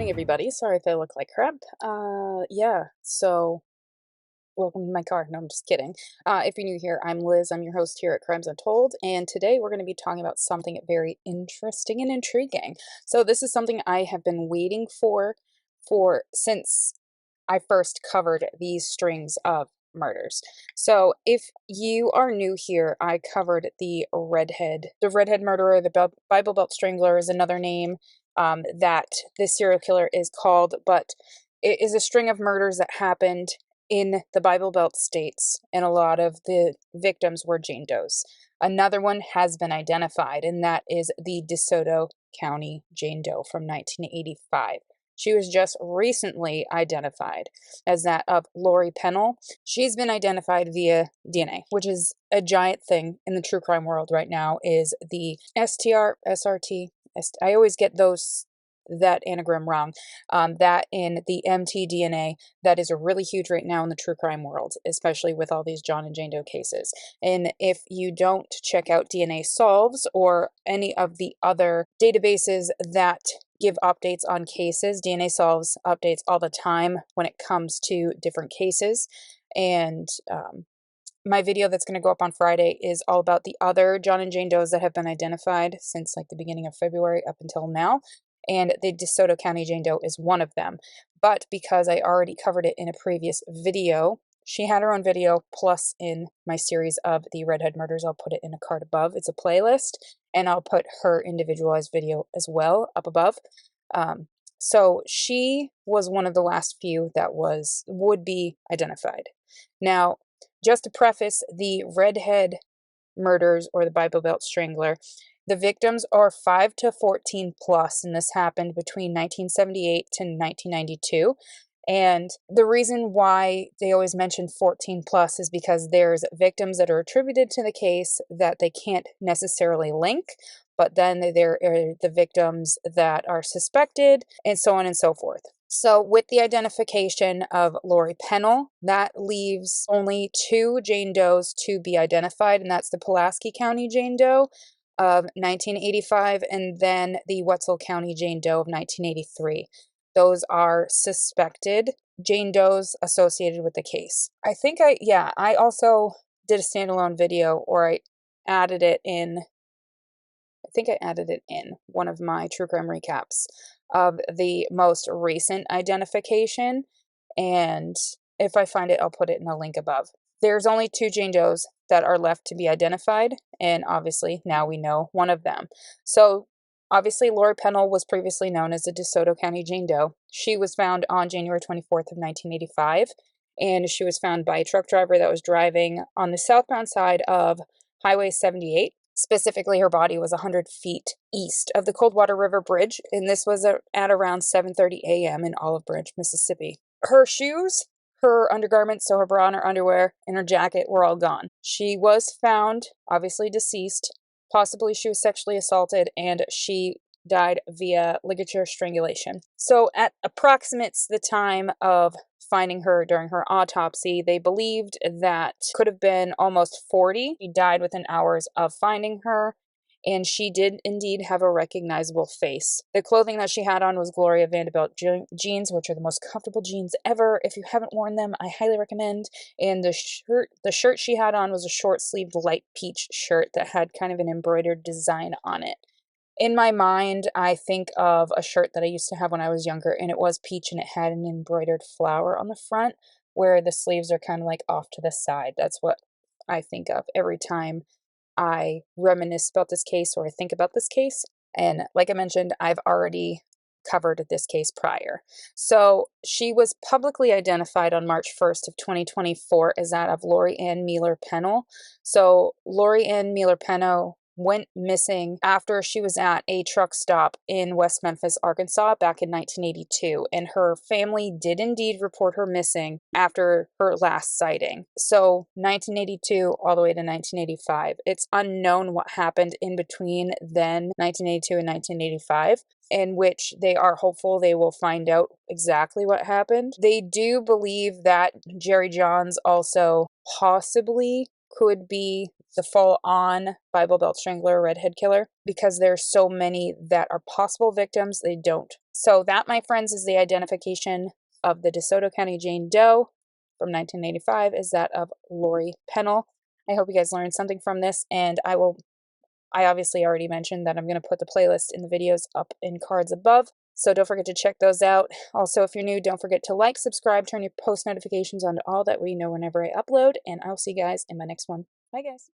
morning, everybody. Sorry if I look like crap. Yeah, so welcome to my car. No, I'm just kidding. If you're new here, I'm Liz. I'm your host here at Crimes Untold, and today we're going to be talking about something very interesting and intriguing. So this is something I have been waiting for since I first covered these strings of murders. So if you are new here, I covered the Redhead. The Redhead murderer, the Bible Belt strangler is another name that this serial killer is called, but it is a string of murders that happened in the Bible Belt states, and a lot of the victims were Jane Does. Another one has been identified, and that is the Desoto County Jane Doe from 1985. She was just recently identified as that of Lori Pennell. She's been identified via DNA, which is a giant thing in the true crime world right now, is the STR, SRT. I always get that anagram wrong. That in the mtDNA, that is really huge right now in the true crime world, especially with all these John and Jane Doe cases. And if you don't check out DNA Solves or any of the other databases that give updates on cases, DNA Solves updates all the time when it comes to different cases. And my video that's going to go up on Friday is all about the other John and Jane Does that have been identified since like the beginning of February up until now. And the Desoto County Jane Doe is one of them. But because I already covered it in a previous video, she had her own video, plus in my series of the Redhead murders, I'll put it in a card above. It's a playlist, and I'll put her individualized video as well up above. So she was one of the last few that would be identified. Now, just to preface, the Redhead murders or the Bible Belt strangler, the victims are 5 to 14 plus, and this happened between 1978 to 1992. And the reason why they always mention 14 plus is because there's victims that are attributed to the case that they can't necessarily link, but then there are the victims that are suspected, and so on and so forth. So with the identification of Lori Pennell, that leaves only 2 Jane Does to be identified, and that's the Pulaski County Jane Doe of 1985, and then the Wetzel County Jane Doe of 1983. Those are suspected Jane Does associated with the case. I also did a standalone video, or I added it in. I think I added it in one of my true crime recaps of the most recent identification, and if I find it, I'll put it in a link above. There's only 2 Jane Does that are left to be identified, and obviously now we know one of them. So obviously Lori Pennell was previously known as the Desoto County Jane Doe. She was found on January 24th of 1985, and she was found by a truck driver that was driving on the southbound side of Highway 78. Specifically, her body was 100 feet east of the Coldwater River Bridge, and this was at around 7:30 a.m. in Olive Branch, Mississippi. Her shoes, her undergarments, so her bra and her underwear, and her jacket were all gone. She was found, obviously deceased. Possibly she was sexually assaulted, and she died via ligature strangulation. So at approximates the time of finding her during her autopsy, they believed that could have been almost 40. She died within hours of finding her, and she did indeed have a recognizable face. The clothing that she had on was Gloria Vanderbilt jeans, which are the most comfortable jeans ever. If you haven't worn them, I highly recommend. And the shirt she had on was a short-sleeved light peach shirt that had kind of an embroidered design on it. In my mind, I think of a shirt that I used to have when I was younger, and it was peach, and it had an embroidered flower on the front where the sleeves are kind of like off to the side. That's what I think of every time I reminisce about this case or I think about this case. And like I mentioned, I've already covered this case prior. So she was publicly identified on March 1st of 2024 as that of Lori Ann Mealer Pennell. So Lori Ann Mealer Pennell went missing after she was at a truck stop in West Memphis, Arkansas back in 1982, and her family did indeed report her missing after her last sighting. So 1982 all the way to 1985. It's unknown what happened in between then 1982 and 1985, in which they are hopeful they will find out exactly what happened. They do believe that Jerry Johns also possibly could be the full-on Bible Belt strangler, redhead killer, because there's so many that are possible victims. They don't So that, my friends, is the identification of the DeSoto County Jane Doe from 1985 is that of Lori Pennell. I hope you guys learned something from this, and I obviously already mentioned that I'm going to put the playlist in the videos up in cards above, so don't forget to check those out. Also, if you're new, don't forget to like, subscribe, turn your post notifications on to all, that way you know whenever I upload, and I'll see you guys in my next one. Bye, guys.